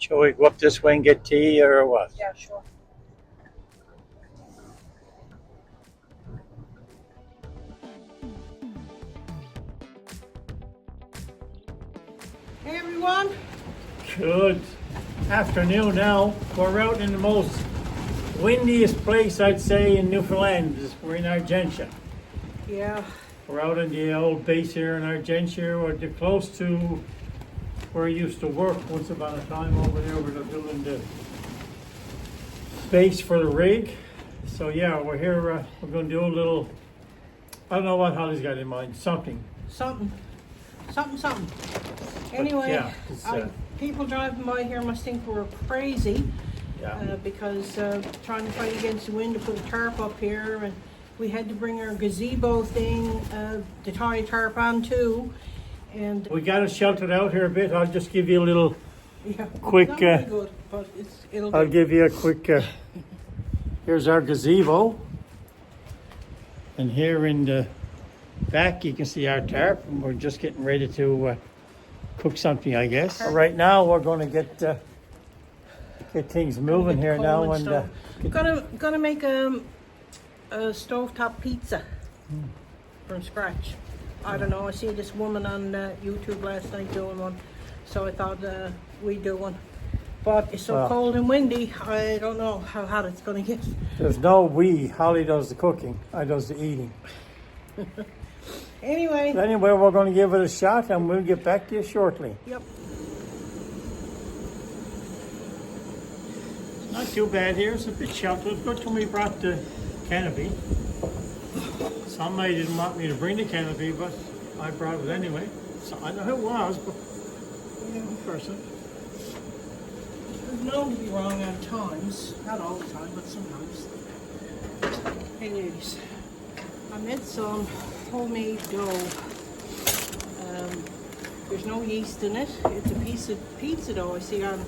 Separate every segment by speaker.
Speaker 1: Shall we go up this way and get tea or what?
Speaker 2: Yeah, sure. Hey everyone.
Speaker 1: Good afternoon now. We're out in the most windiest place I'd say in Newfoundland. We're in Argentia.
Speaker 2: Yeah.
Speaker 1: We're out on the old base here in Argentia. We're close to where I used to work once upon a time over there where they're building the base for the rig. So yeah, we're here. We're going to do a little, I don't know what Holly's got in mind. Something.
Speaker 2: Anyway,
Speaker 1: yeah,
Speaker 2: people driving by here must think we're crazy
Speaker 1: Yeah.
Speaker 2: because trying to fight against the wind to put a tarp up here, and we had to bring our gazebo thing to tie a tarp on too. And
Speaker 1: We got it sheltered out here a bit. I'll just give you a little
Speaker 2: yeah,
Speaker 1: quick.
Speaker 2: not very good, but it'll
Speaker 1: I'll
Speaker 2: do.
Speaker 1: give you a quick. Here's our gazebo, and here in the back you can see our tarp, and we're just getting ready to cook something, I guess. Right now we're going to get things moving here now, and
Speaker 2: gonna make a stovetop pizza from scratch. I don't know. I see this woman on YouTube last night doing one, so I thought we'd do one. But it's so cold and windy, I don't know how hot it's going to get.
Speaker 1: There's no we. Holly does the cooking. I does the eating.
Speaker 2: Anyway,
Speaker 1: We're going to give it a shot, and we'll get back to you shortly.
Speaker 2: yep.
Speaker 1: Not too bad here. It's a bit sheltered. Good thing we brought the canopy. Somebody didn't want me to bring the canopy, but I brought it anyway. So I don't know who it was, but one person.
Speaker 2: It's known to be wrong at times. Not all the time, but sometimes. Hey ladies, I made some homemade dough. There's no yeast in it. It's a piece of pizza dough I see on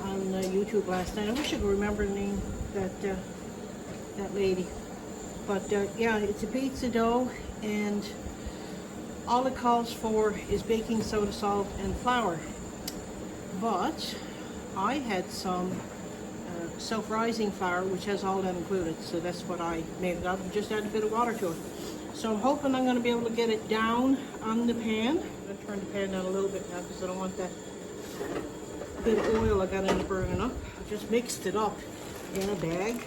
Speaker 2: YouTube last night. I wish I could remember the name that lady. But yeah, it's a pizza dough, and all it calls for is baking soda, salt, and flour. But I had some self-rising flour, which has all that included, so that's what I made it out of. Just add a bit of water to it. So I'm hoping I'm going to be able to get it down on the pan. I'm going to turn the pan down a little bit now because I don't want that bit of oil I got in it burning up. I just mixed it up in a bag,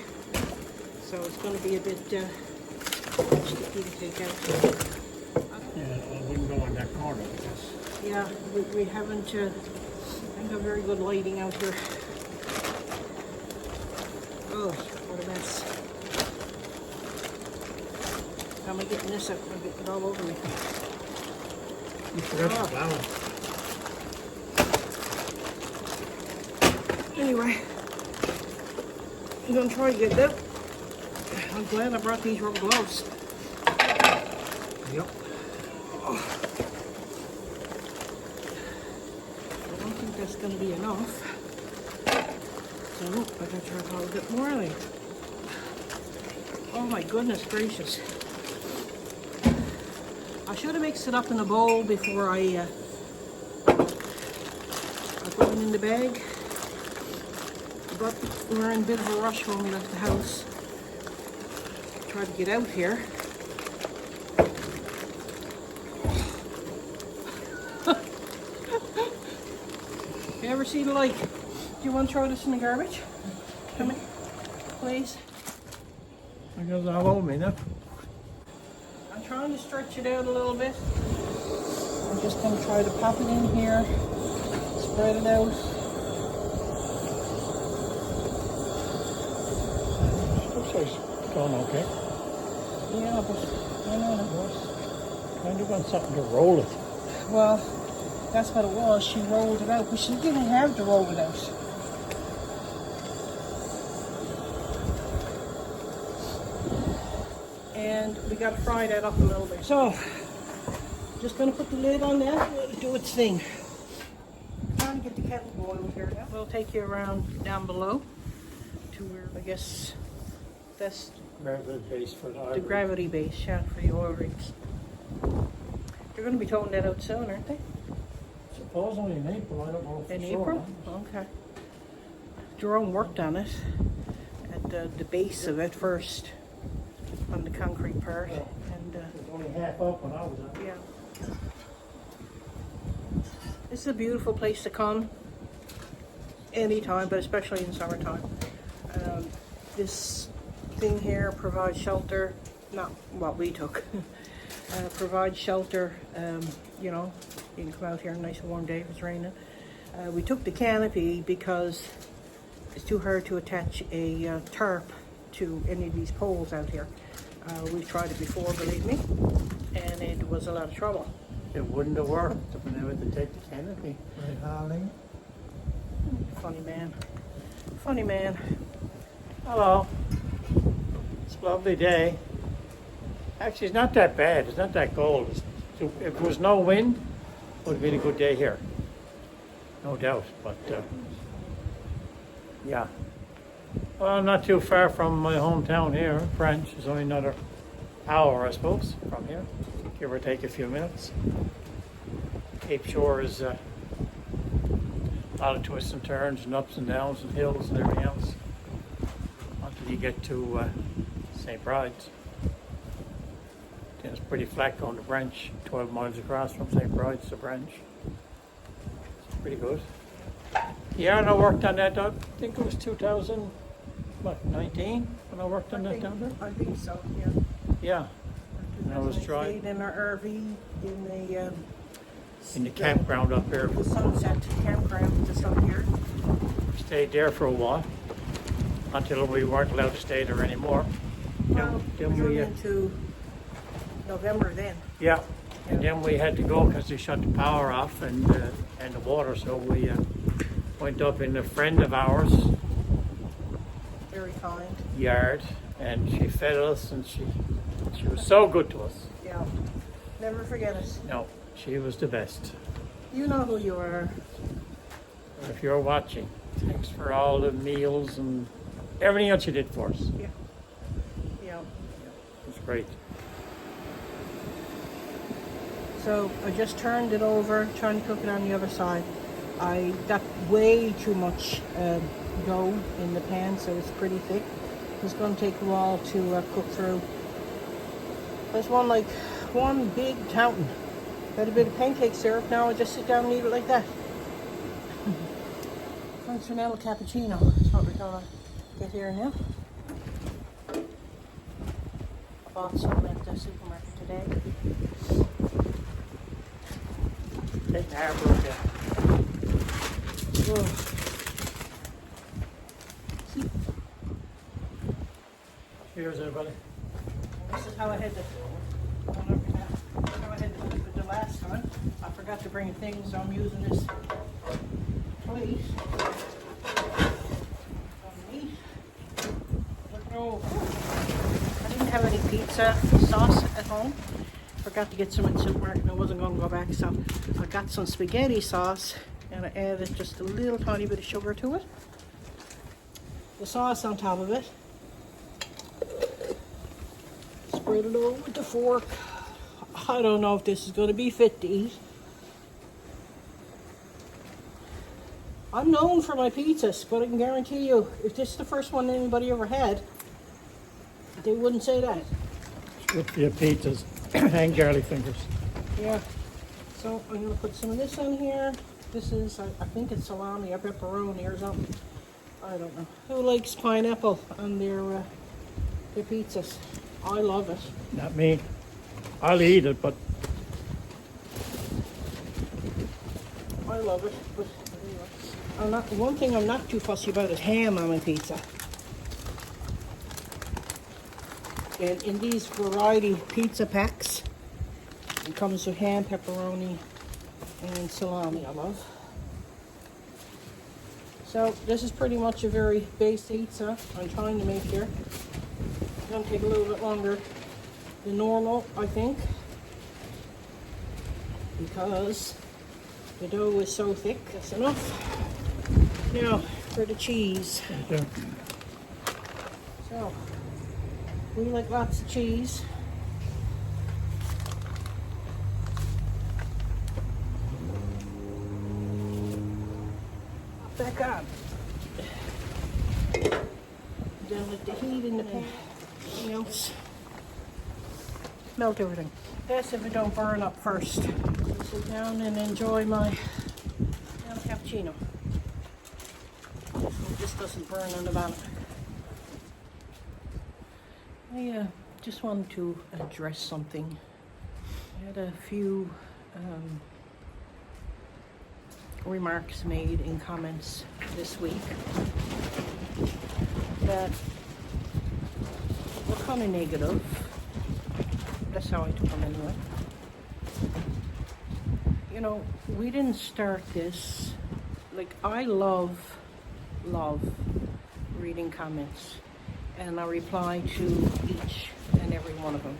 Speaker 2: so it's going to be a bit sticky to take out.
Speaker 1: Yeah, I wouldn't go in that corner, I guess.
Speaker 2: Yeah, we haven't have very good lighting out here. Oh, what a mess. How am I getting this out? I'm getting it all over me.
Speaker 1: You forgot the flour.
Speaker 2: Anyway, I'm going to try to get that. I'm glad I brought these rubber gloves.
Speaker 1: Yep.
Speaker 2: I don't think that's going to be enough. So I'm going to try a little bit more of it. Oh my goodness gracious. I should have mixed it up in a bowl before I put it in the bag. But we're in a bit of a rush when we left the house. Try to get out here. You ever see the like? Do you want to throw this in the garbage? Come here, please.
Speaker 1: I guess I'll hold me now.
Speaker 2: I'm trying to stretch it out a little bit. I'm just going to try to pop it in here, spread it out.
Speaker 1: Looks like it's going okay.
Speaker 2: Yeah, but I don't know.
Speaker 1: Kind of want something to roll it.
Speaker 2: Well, that's what it was. She rolled it out, but she didn't have to roll it out. And we got to fry that up a little bit. So, just going to put the lid on that and let it do its thing. Trying to get the kettle boiled here now. We'll take you around down below to where, I guess, that's
Speaker 1: Gravity base for
Speaker 2: the gravity base, yeah, for the oil rigs. They're going to be towing that out soon, aren't they?
Speaker 1: Supposedly in April, I don't know for
Speaker 2: In
Speaker 1: sure.
Speaker 2: April? Okay. Jerome worked on it at the base of it first, on the concrete part, and
Speaker 1: It's only half up when I was up.
Speaker 2: yeah. This is a beautiful place to come anytime, but especially in summertime. This thing here provides shelter, not what we took, provides shelter. You know, you can come out here on a nice warm day if it's raining. We took the canopy because it's too hard to attach a tarp to any of these poles out here. We've tried it before, believe me, and it was a lot of trouble.
Speaker 1: It wouldn't have worked if we never to take the canopy.
Speaker 3: Right, Harley?
Speaker 2: Funny man. Funny man.
Speaker 1: Hello. It's a lovely day. Actually, it's not that bad. It's not that cold. If there was no wind, it would have been a good day here. No doubt. But, yeah. Well, I'm not too far from my hometown here, French. It's only another hour, I suppose, from here. Give or take a few minutes. Cape Shore is a lot of twists and turns and ups and downs and hills and everything else until you get to St. Bride's. Then it's pretty flat going to French, 12 miles across from St. Bride's to French. It's pretty good. Yeah, and I worked on that, I think it was 2019 when I worked on that down there?
Speaker 2: I think so, yeah.
Speaker 1: Yeah, and I was
Speaker 2: Stayed
Speaker 1: trying
Speaker 2: in our RV
Speaker 1: in the campground up here.
Speaker 2: the Sunset campground just up here.
Speaker 1: Stayed there for a while until we weren't allowed to stay there anymore.
Speaker 2: Well,
Speaker 1: Then
Speaker 2: we
Speaker 1: we,
Speaker 2: were into November then.
Speaker 1: yeah, and then we had to go because they shut the power off and the water. So we went up in a friend of ours'
Speaker 2: Very kind.
Speaker 1: yard, and she fed us, and she was so good to us.
Speaker 2: Yeah. Never forget us.
Speaker 1: No, she was the best.
Speaker 2: You know who you are.
Speaker 1: If you're watching, thanks for all the meals and everything else you did for us.
Speaker 2: Yeah. Yeah.
Speaker 1: It was great.
Speaker 2: So I just turned it over, trying to cook it on the other side. I got way too much dough in the pan, so it's pretty thick. It's going to take a while to cook through. There's one big mountain. Got a bit of pancake syrup. Now I just sit down and eat it like that. Continental cappuccino. That's what we're going to get here now. I bought some at the supermarket today.
Speaker 1: Take the harbor again.
Speaker 2: Whoa.
Speaker 1: Cheers, everybody.
Speaker 2: This is how I had to. How I had to do it the last time. I forgot to bring things. So I'm using this plate. Oh, I didn't have any pizza sauce at home. Forgot to get some at the supermarket and I wasn't going to go back, so I got some spaghetti sauce and I added just a little tiny bit of sugar to it. The sauce on top of it. Spread it over with the fork. I don't know if this is going to be fit to eat. I'm known for my pizzas, but I can guarantee you, if this is the first one anybody ever had, they wouldn't say that.
Speaker 1: Good for your pizzas and garlic fingers.
Speaker 2: Yeah. So I'm going to put some of this on here. This is, I think it's salami or pepperoni or something. I don't know. Who likes pineapple on their pizzas? I love it.
Speaker 1: Not me. I'll eat it, but
Speaker 2: I love it. But I'm not. One thing I'm not too fussy about is ham on my pizza. And in these variety pizza packs, it comes with ham, pepperoni, and salami. I love. So this is pretty much a very base pizza I'm trying to make here. It's gonna take a little bit longer than normal, I think, because the dough is so thick. That's enough. Now for the cheese. So we like lots of cheese. Back up. let the heat in the pan, everything else, melt everything. Best if it don't burn up first. Sit down and enjoy my cappuccino. So this doesn't burn on the bottom. I just wanted to address something. I had a few remarks made in comments this week that were kind of negative. That's how I took them anyway. You know, we didn't start this. Like, I love reading comments, and I reply to each and every one of them.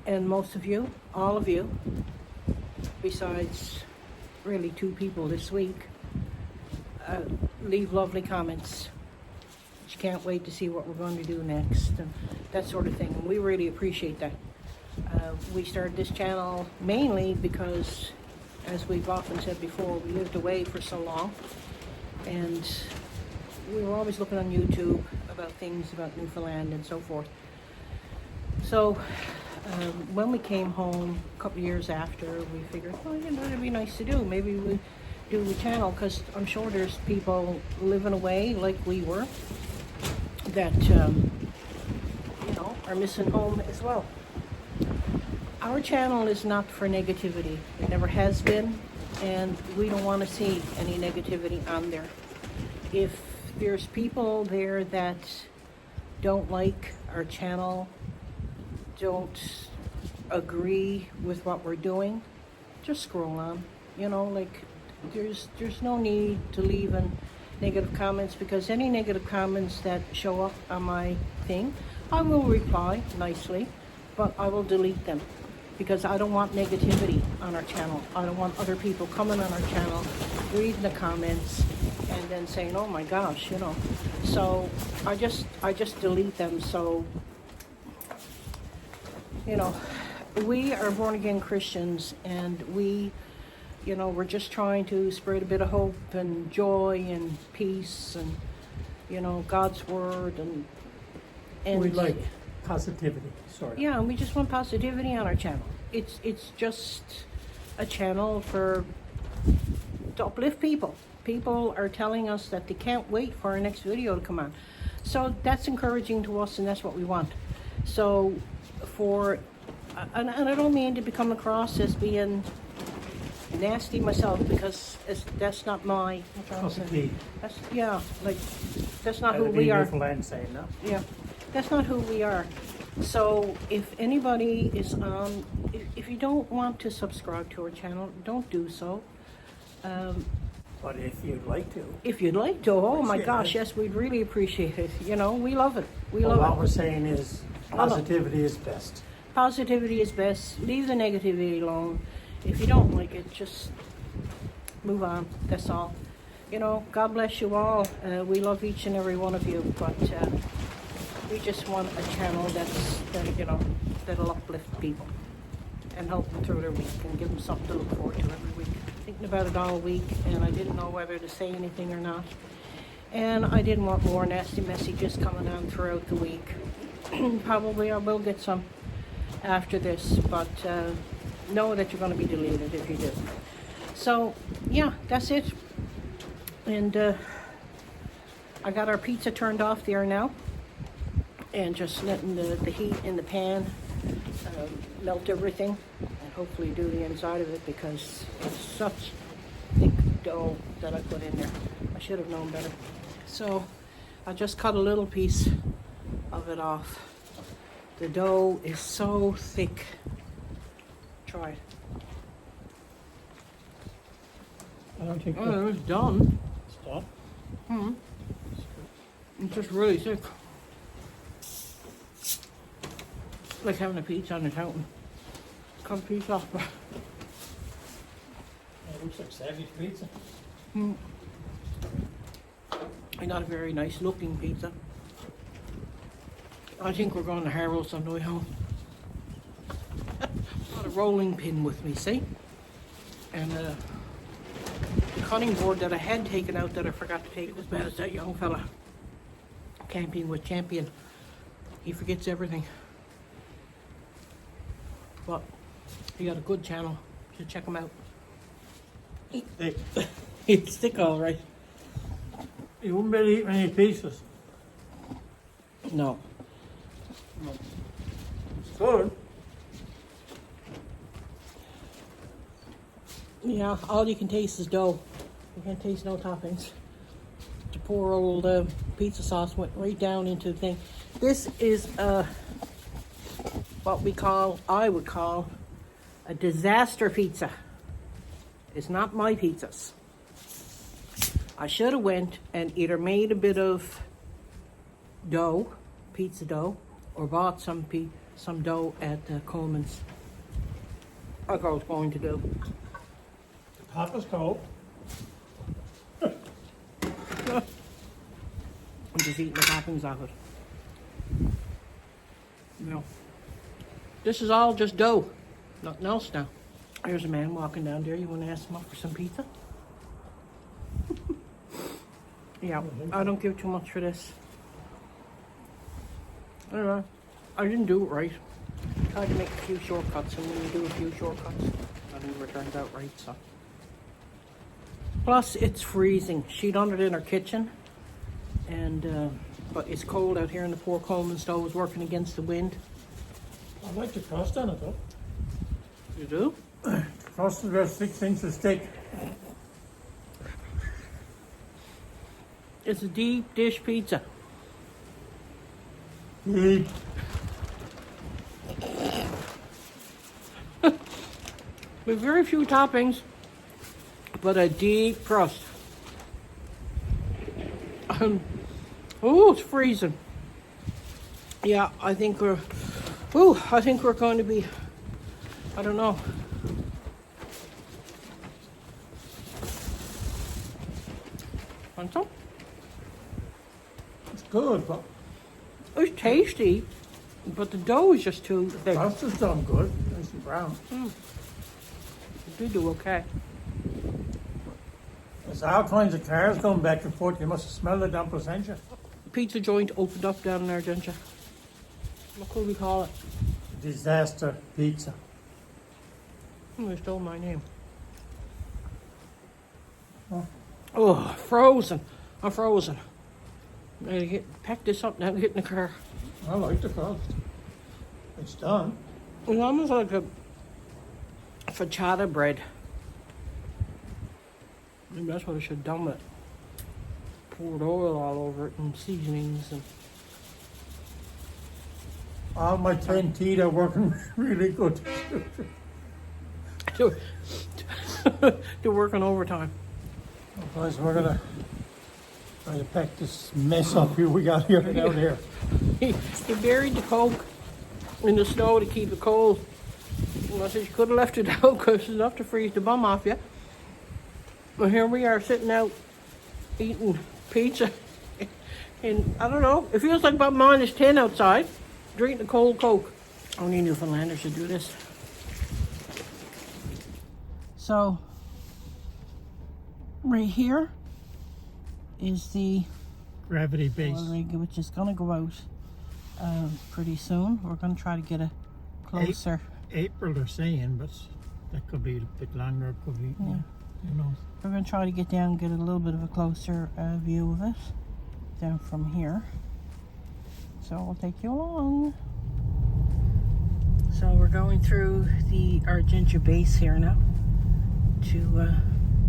Speaker 2: And most of you, all of you, besides really 2 people this week, leave lovely comments. You can't wait to see what we're going to do next, and that sort of thing. And we really appreciate that. We started this channel mainly because, as we've often said before, we lived away for so long, and we were always looking on YouTube about things about Newfoundland and so forth. So when we came home a couple of years after, we figured, well, you know, it'd be nice to do. Maybe we do a channel, because I'm sure there's people living away like we were that, you know, are missing home as well. Our channel is not for negativity. It never has been, and we don't want to see any negativity on there. If there's people there that don't like our channel, don't agree with what we're doing, just scroll on. You know, like, there's no need to leave in negative comments, because any negative comments that show up on my thing, I will reply nicely, but I will delete them, because I don't want negativity on our channel. I don't want other people coming on our channel, reading the comments, and then saying, oh my gosh, you know. So I just delete them. So, you know, we are born again Christians, and we, you know, we're just trying to spread a bit of hope and joy and peace and, you know, God's word, and
Speaker 1: We like positivity, sort of.
Speaker 2: yeah, and we just want positivity on our channel. It's just a channel to uplift people. People are telling us that they can't wait for our next video to come on. So that's encouraging to us, and that's what we want. So and I don't mean to become across as being nasty myself, because that's not my, that's not who we are.
Speaker 1: Saying, no?
Speaker 2: Yeah, that's not who we are. So if anybody is on, if you don't want to subscribe to our channel, don't do so.
Speaker 1: But if you'd like to.
Speaker 2: If you'd like to, oh my gosh, yes, we'd really appreciate it. You know, we love it. We love
Speaker 1: What
Speaker 2: it.
Speaker 1: we're saying is positivity is best.
Speaker 2: Positivity is best. Leave the negativity alone. If you don't like it, just move on. That's all. You know, God bless you all. We love each and every one of you, but we just want a channel that'll uplift people and help them through their week and give them something to look forward to every week. Thinking about it all week, and I didn't know whether to say anything or not. And I didn't want more nasty messages coming on throughout the week. Probably I will get some after this, but know that you're going to be deleted if you do. So yeah, that's it. And I got our pizza turned off there now, and just letting the heat in the pan melt everything, and hopefully do the inside of it, because it's such thick dough that I put in there. I should have known better. So I just cut a little piece of it off. The dough is so thick. Try it.
Speaker 1: I don't think
Speaker 2: Oh, it's done.
Speaker 1: Stop.
Speaker 2: It's just really thick. Like having a pizza on a mountain. Cut a piece off.
Speaker 1: It looks like savage pizza.
Speaker 2: Not a very nice looking pizza. I think we're going to Harold's on the way home. Got a rolling pin with me, see? And the cutting board that I had taken out that I forgot to take. As bad as that young fella camping with Champion. He forgets everything. But he got a good channel. You should check him out. It's thick, all right.
Speaker 1: You wouldn't be able to eat many pieces.
Speaker 2: No.
Speaker 1: It's good.
Speaker 2: Yeah, all you can taste is dough. You can't taste no toppings. The poor old pizza sauce went right down into the thing. This is what I would call a disaster pizza. It's not my pizzas. I should have went and either made a bit of dough, pizza dough, or bought some dough at Coleman's. Like I was going to do.
Speaker 1: Half is cold.
Speaker 2: I'm just eating the toppings off it. No. This is all just dough. Nothing else now. There's a man walking down there. You want to ask him up for some pizza? Yeah, I don't give too much for this. I don't know. I didn't do it right. Tried to make a few shortcuts, and when you do a few shortcuts, nothing ever turns out right, so. Plus, it's freezing. She done it in her kitchen, and but it's cold out here, and the poor Coleman stove is working against the wind.
Speaker 1: I like the crust on it though.
Speaker 2: You do?
Speaker 1: Crust is about 6 inches thick.
Speaker 2: It's a deep dish pizza.
Speaker 1: Deep.
Speaker 2: With very few toppings, but a deep crust. Oh, it's freezing. Yeah, I think we're going to be, I don't know. Want some?
Speaker 1: It's good, but
Speaker 2: It's tasty, but the dough is just too
Speaker 1: the
Speaker 2: thick.
Speaker 1: crust is done good. Nice and brown.
Speaker 2: You do okay.
Speaker 1: There's all kinds of cars going back and forth. You must have smelled it down Placentia.
Speaker 2: Pizza joint opened up down in Argentia. What could we call it?
Speaker 1: Disaster pizza.
Speaker 2: They stole my name.
Speaker 1: Oh.
Speaker 2: Oh, frozen. I'm frozen. I gotta pack this up now and get in the car.
Speaker 1: I like the crust. It's done.
Speaker 2: It's almost like a fajada bread. Maybe that's what I should have done with it. Poured oil all over it and seasonings and
Speaker 1: All my 10 teeth are working really good.
Speaker 2: they're working overtime.
Speaker 1: Guys, we're gonna try to pack this mess up here we got here and out here.
Speaker 2: He buried the Coke in the snow to keep it cold. And I said, you could have left it out because it's enough to freeze the bum off you. Well, here we are sitting out eating pizza. And I don't know, it feels like about -10 outside, drinking a cold Coke. Only Newfoundlanders should do this. So, right here is the
Speaker 1: Gravity base.
Speaker 2: oil rig, which is going to go out pretty soon. We're going to try to get a closer.
Speaker 1: April they're saying, but that could be a bit longer. It could be,
Speaker 2: Yeah.
Speaker 1: who knows.
Speaker 2: We're going to try to get down and get a little bit of a closer view of it down from here. So we'll take you along. So we're going through the Argentia base here now to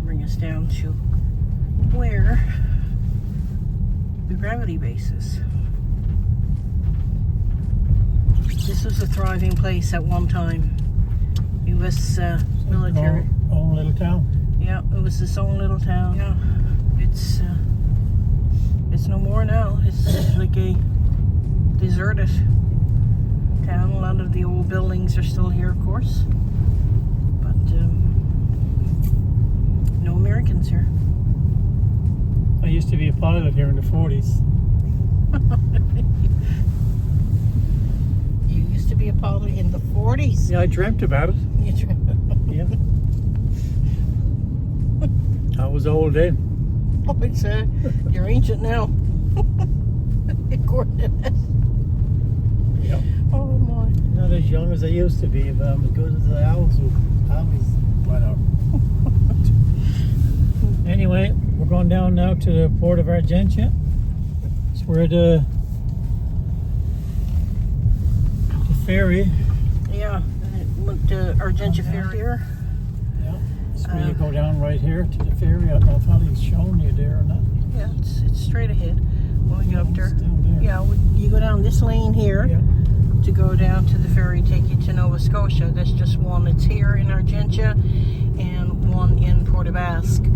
Speaker 2: bring us down to where the gravity base is. This was a thriving place at one time. U.S. military.
Speaker 1: Own little town.
Speaker 2: Yeah, it was its own little town. Yeah, it's no more now. It's like a deserted town. A lot of the old buildings are still here, of course, but no Americans here.
Speaker 1: I used to be a pilot here in the 40s.
Speaker 2: You used to be a pilot in the 40s.
Speaker 1: Yeah, I dreamt about it.
Speaker 2: You dreamt-
Speaker 1: Yeah. I was old then.
Speaker 2: Oh, it's you're ancient now. According to this.
Speaker 1: Yep.
Speaker 2: Oh my.
Speaker 1: Not as young as I used to be, but I'm as good as I always whatever. Anyway, we're going down now to the port of Argentia. It's where the ferry.
Speaker 2: Yeah, went to Argentia Ferry here.
Speaker 1: Yeah. So you go down right here to the ferry. I don't know if Holly's showing you there or not.
Speaker 2: Yeah, it's straight ahead. When we get up there.
Speaker 1: It's down there.
Speaker 2: Yeah, you go down this lane here
Speaker 1: Yeah.
Speaker 2: to go down to the ferry, take you to Nova Scotia. That's just one that's here in Argentia and one in Port aux Basques.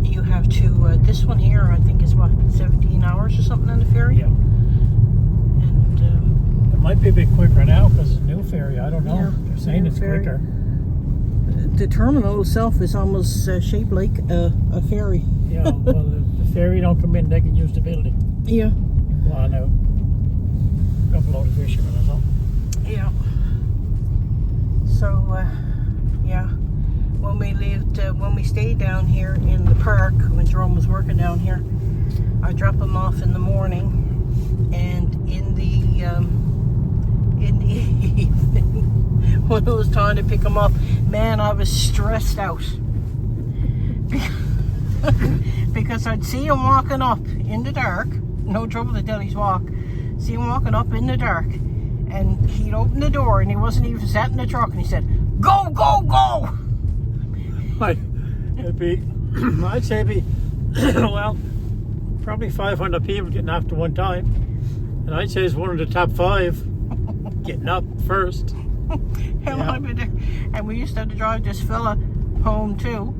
Speaker 2: You have to, this one here I think is what, 17 hours or something on the ferry?
Speaker 1: Yeah.
Speaker 2: And
Speaker 1: It might be a bit quicker now because it's a new ferry. I don't know.
Speaker 2: Yeah,
Speaker 1: They're saying
Speaker 2: new
Speaker 1: it's
Speaker 2: ferry.
Speaker 1: quicker.
Speaker 2: the terminal itself is almost shaped like a ferry.
Speaker 1: Yeah. Well, the ferry don't come in. They can use the building.
Speaker 2: Yeah.
Speaker 1: Well, I know. A couple of fishermen or something.
Speaker 2: Yeah. So, yeah. When we stayed down here in the park, when Jerome was working down here, I dropped him off in the morning, and in the evening, when it was time to pick him up, man, I was stressed out. Because I'd see him walking up in the dark, no trouble to tell he's walk, see him walking up in the dark, and he'd open the door, and he wasn't even sat in the truck, and he said, "Go, go, go!"
Speaker 1: It'd be, I'd say it'd be, well, probably 500 people getting after one time. And I'd say it's one of the top 5 getting up first.
Speaker 2: And
Speaker 1: Yeah.
Speaker 2: I'd be there. And we used to have to drive this fella home too,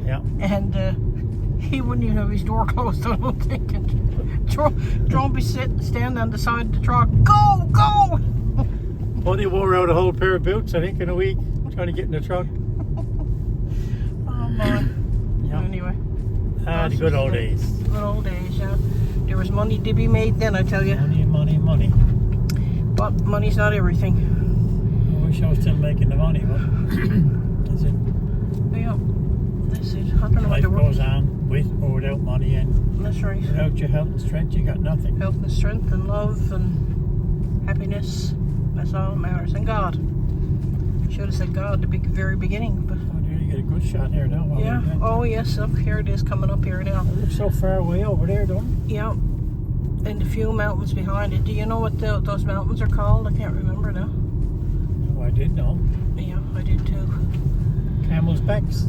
Speaker 1: Yeah.
Speaker 2: and he wouldn't even have his door closed, I don't think. And Jerome be standing on the side of the truck, "Go, go!"
Speaker 1: Well, he wore out a whole pair of boots, I think, in a week, trying to get in the truck.
Speaker 2: Oh my.
Speaker 1: Yeah.
Speaker 2: Anyway.
Speaker 1: The good old days.
Speaker 2: Good old days, yeah. There was money to be made then, I tell you.
Speaker 1: Money, money, money.
Speaker 2: But money's not everything.
Speaker 1: I wish I was still making the money, but that's it.
Speaker 2: Yeah. That's it. I don't know what
Speaker 1: Life
Speaker 2: the
Speaker 1: goes on with or without money, and
Speaker 2: That's right.
Speaker 1: without your health and strength, you got nothing.
Speaker 2: Health and strength and love and happiness. That's all that matters. And God. Should have said God at the very beginning, but
Speaker 1: Oh, dear, you get a good shot here now. while
Speaker 2: yeah.
Speaker 1: we're down
Speaker 2: Oh
Speaker 1: there.
Speaker 2: yes, up here it is coming up here now.
Speaker 1: It looks so far away over there, don't it?
Speaker 2: Yeah. And a few mountains behind it. Do you know what those mountains are called? I can't remember now.
Speaker 1: Oh, I did know.
Speaker 2: Yeah, I did too.
Speaker 1: Camel's backs.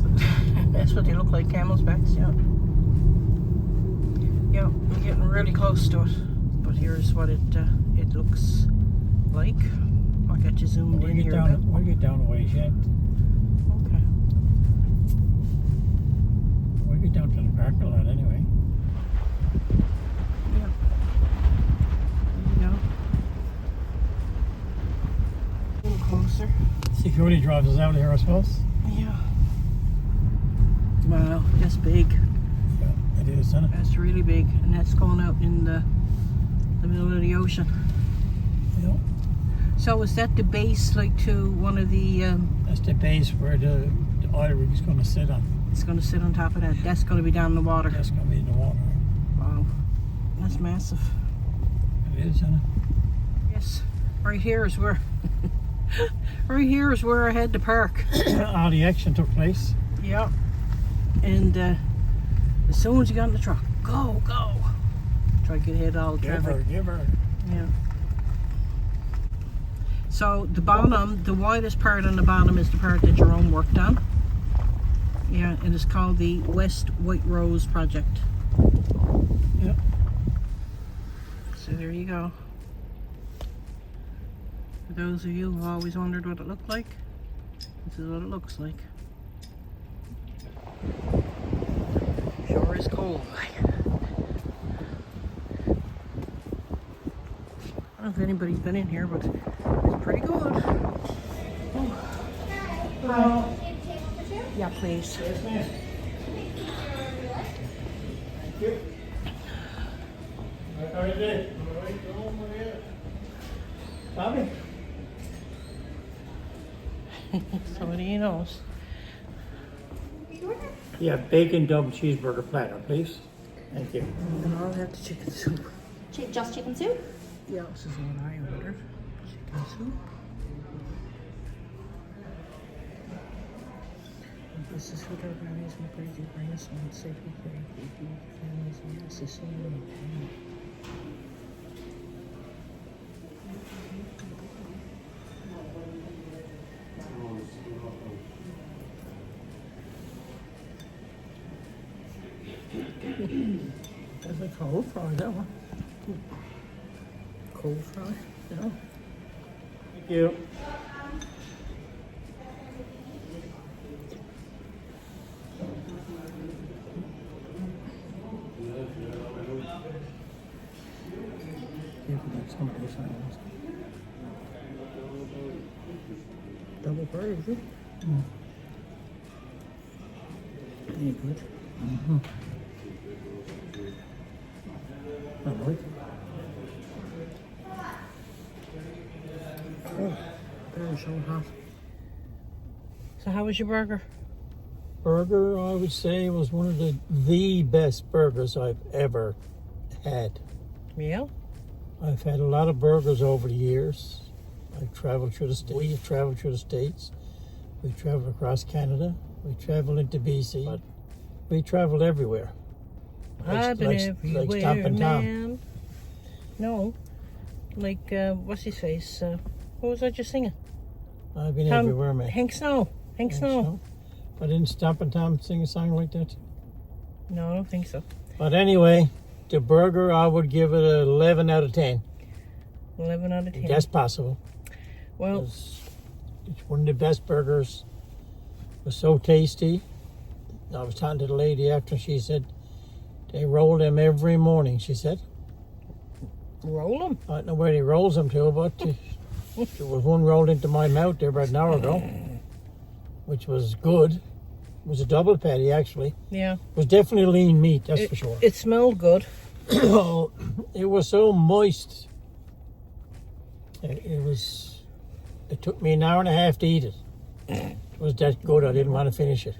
Speaker 2: That's what they look like, camel's backs, yeah. Yeah, we're getting really close to it. But here's what it looks like. I'll get you zoomed in here a bit.
Speaker 1: We'll get down a ways yet.
Speaker 2: Okay.
Speaker 1: We'll get down to the parking lot anyway.
Speaker 2: Yeah. There you go. A little closer.
Speaker 1: Security drives us out of here, I suppose.
Speaker 2: Yeah. Wow, that's big.
Speaker 1: Yeah, it is, isn't it?
Speaker 2: That's really big. And that's going out in the middle of the ocean.
Speaker 1: Yeah.
Speaker 2: So is that the base, like, to one of the?
Speaker 1: That's the base where the oil rig is going to sit on.
Speaker 2: It's going to sit on top of that. That's going to be down in the water.
Speaker 1: That's going to be in the water.
Speaker 2: Wow, that's massive.
Speaker 1: It is, isn't it?
Speaker 2: Yes, right here is where. Right here is where I had to park.
Speaker 1: All the action took place.
Speaker 2: Yeah, and as soon as you got in the truck, go, go. Try to get ahead of all the traffic.
Speaker 1: Give her.
Speaker 2: Yeah. So the bottom, the widest part on the bottom is the part that Jerome worked on. Yeah, and it's called the West White Rose Project.
Speaker 1: Yep.
Speaker 2: So there you go. For those of you who always wondered what it looked like, this is what it looks like. Sure is cold. I don't know if anybody's been in here, but it's pretty good. Hello. Yeah, please.
Speaker 1: Yes, ma'am. Thank you. How are you doing? Bobby?
Speaker 2: Somebody knows.
Speaker 1: Yeah, bacon double cheeseburger platter, please. Thank you.
Speaker 2: And I'll have the chicken soup.
Speaker 3: Just chicken soup?
Speaker 2: Yeah, this is what I ordered. Chicken soup. And this is what our guys and crazy grandson said we could do families and necessary. That's a cold fry, that one. Cold fry? Yeah.
Speaker 1: Thank you.
Speaker 2: Double burger, is it? Any good?
Speaker 1: All right.
Speaker 2: Oh, very so hot. So how was your burger?
Speaker 1: Burger, I would say, was one of the best burgers I've ever had.
Speaker 2: Yeah?
Speaker 1: I've had a lot of burgers over the years. I've traveled through the states. We've traveled through the states. We traveled across Canada. We traveled into BC. But we traveled everywhere.
Speaker 2: I've been everywhere,
Speaker 1: like Stompin' Tom.
Speaker 2: man. No. Like, what's his face? What was I just singing?
Speaker 1: I've been everywhere, man.
Speaker 2: Hank Snow. Hank Snow.
Speaker 1: But didn't Stompin' Tom sing a song like that?
Speaker 2: No, I don't think so.
Speaker 1: But anyway, the burger, I would give it an 11 out of 10.
Speaker 2: 11 out of 10.
Speaker 1: If that's possible.
Speaker 2: Well,
Speaker 1: It's one of the best burgers. It was so tasty. I was talking to the lady after, she said, they roll them every morning, she said.
Speaker 2: roll them.
Speaker 1: I don't know where he rolls them to, but there was one rolled into my mouth there about an hour ago, which was good. It was a double patty, actually.
Speaker 2: Yeah.
Speaker 1: It was definitely lean meat, that's for sure.
Speaker 2: It smelled good.
Speaker 1: It was so moist. It took me an hour and a half to eat it. It was that good, I didn't want to finish it.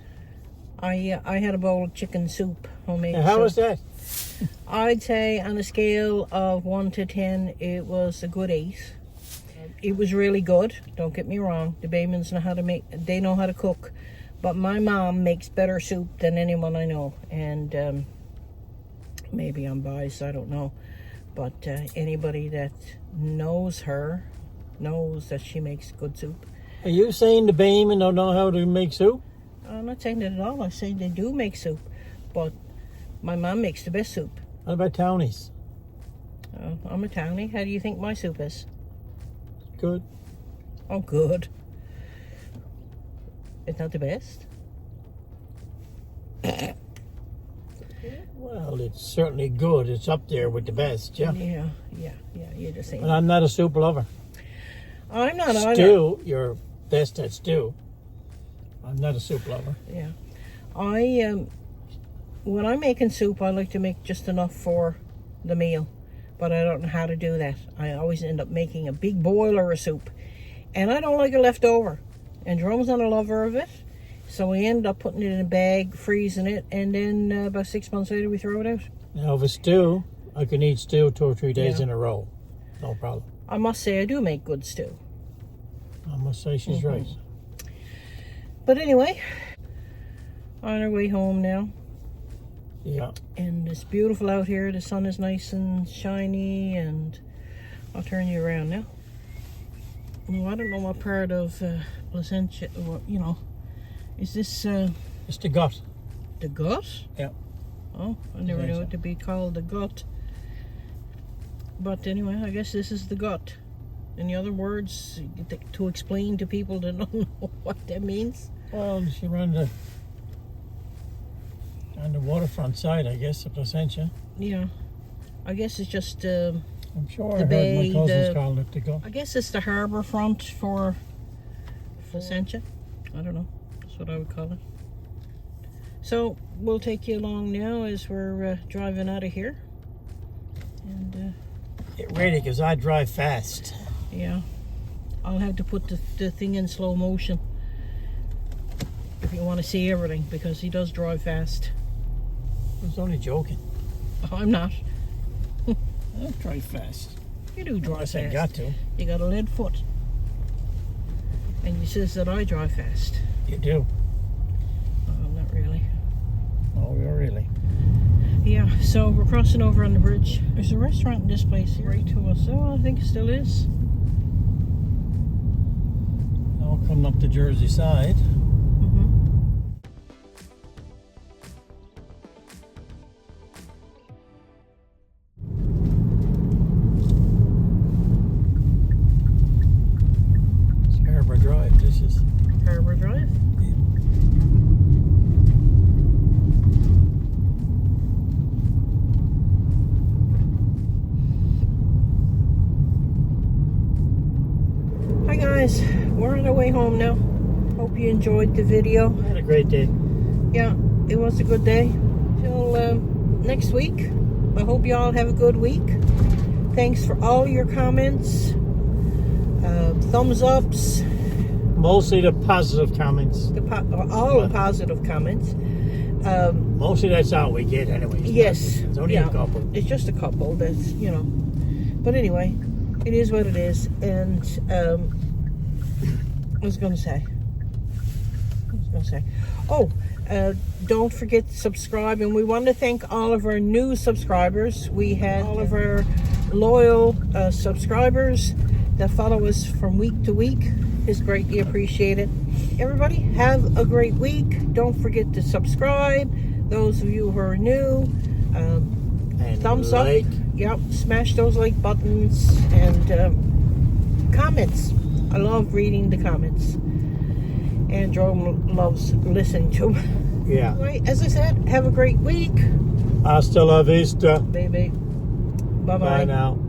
Speaker 2: I had a bowl of chicken soup, homemade.
Speaker 1: Now, how
Speaker 2: soup.
Speaker 1: was that?
Speaker 2: I'd say on a scale of 1 to 10, it was a good 8. It was really good. Don't get me wrong. The Baymans know how to make. They know how to cook, but my mom makes better soup than anyone I know. And maybe I'm biased. I don't know, but anybody that knows her knows that she makes good soup.
Speaker 1: Are you saying the Baymen don't know how to make soup?
Speaker 2: I'm not saying that at all. I'm saying they do make soup, but my mom makes the best soup.
Speaker 1: What about townies?
Speaker 2: I'm a townie. How do you think my soup is?
Speaker 1: Good.
Speaker 2: Oh, good. It's not the best.
Speaker 1: Well, it's certainly good. It's up there with the best, yeah.
Speaker 2: Yeah. You're just saying.
Speaker 1: But I'm not a soup lover.
Speaker 2: I'm not either.
Speaker 1: Stew, you're best at stew. I'm not a soup lover.
Speaker 2: Yeah. When I'm making soup, I like to make just enough for the meal, but I don't know how to do that. I always end up making a big boiler of soup, and I don't like it left over. And Jerome's not a lover of it, so we end up putting it in a bag, freezing it, and then about 6 months later we throw it out.
Speaker 1: Now, if it's stew, I can eat stew 2 or 3 days
Speaker 2: Yeah.
Speaker 1: in a row. No problem.
Speaker 2: I must say I do make good stew.
Speaker 1: I must say she's right.
Speaker 2: But anyway, on our way home now.
Speaker 1: Yeah.
Speaker 2: And it's beautiful out here. The sun is nice and shiny, and I'll turn you around now. Well, I don't know what part of Placentia, is this
Speaker 1: It's the gut.
Speaker 2: the gut?
Speaker 1: Yeah.
Speaker 2: Oh, I never knew it to be called the gut. But anyway, I guess this is the gut. Any other words to explain to people that don't know what that means?
Speaker 1: Well, she ran on the waterfront side, I guess, of Placentia.
Speaker 2: Yeah. I guess it's just
Speaker 1: I'm sure
Speaker 2: the
Speaker 1: I
Speaker 2: bay,
Speaker 1: heard my cousins called it the gut.
Speaker 2: I guess it's the harbour front for Placentia. I don't know. That's what I would call it. So we'll take you along now as we're driving out of here. And
Speaker 1: Get ready, because I drive fast.
Speaker 2: yeah, I'll have to put the thing in slow motion if you want to see everything, because he does drive fast.
Speaker 1: I was only joking.
Speaker 2: I'm not.
Speaker 1: I don't drive fast.
Speaker 2: You do drive
Speaker 1: Unless
Speaker 2: fast.
Speaker 1: I got to.
Speaker 2: You got a lead foot. And you says that I drive fast.
Speaker 1: You do.
Speaker 2: Not really.
Speaker 1: Oh, really?
Speaker 2: Yeah, so we're crossing over on the bridge. There's a restaurant in this place right to us. Oh, I think it still is.
Speaker 1: Now coming up the Jersey side. It's Harbour Drive. This is.
Speaker 2: Harbour Drive. Hi guys, we're on our way home now. Hope you enjoyed the video.
Speaker 1: I had a great day.
Speaker 2: Yeah, it was a good day. Till next week. I hope you all have a good week. Thanks for all your comments, thumbs ups.
Speaker 1: Mostly the positive comments.
Speaker 2: All the positive comments.
Speaker 1: Mostly that's all we get anyway.
Speaker 2: Yes.
Speaker 1: It's only a couple.
Speaker 2: It's just a couple. That's, you know. But anyway, it is what it is. And I was going to say. Oh, don't forget to subscribe. And we want to thank all of our new subscribers. We had all of our loyal subscribers that follow us from week to week. Is greatly appreciated. Everybody, have a great week. Don't forget to subscribe. Those of you who are new, thumbs up. Yep, smash those like buttons and comments. I love reading the comments. And Jerome loves listening to them.
Speaker 1: Yeah.
Speaker 2: Anyway, as I said, have a great week.
Speaker 1: Hasta la vista.
Speaker 2: Baby. Bye-bye.
Speaker 1: Bye now.